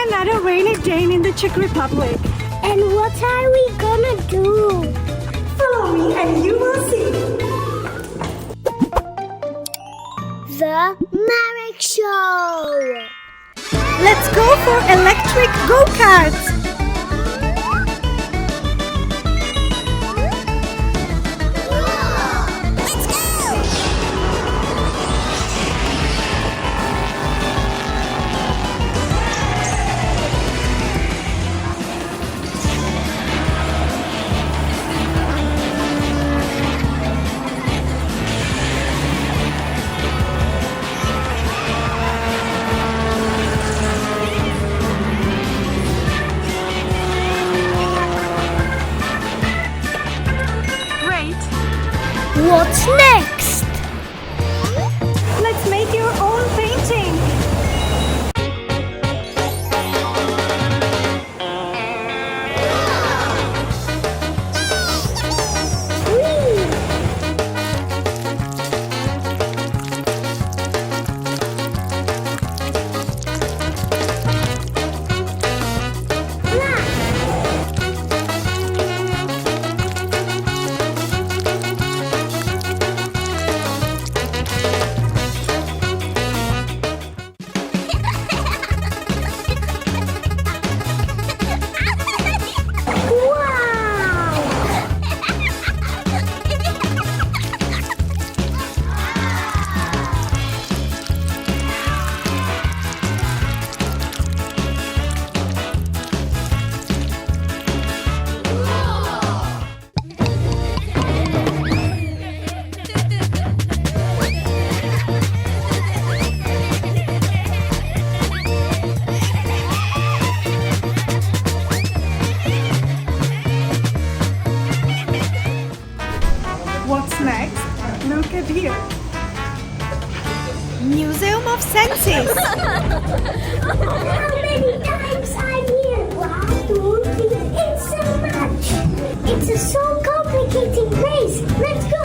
Another rainy day in the Czech Republic. And what are we gonna do? Follow me and you will see. The Marek Show! Let's go for electric go-karts. What's next? Let's make your own painting. What's next? Look at here. Museum of Senses. How many times I'm here? 1, 2, 3. It's so much. It's a so complicated place. Let's go.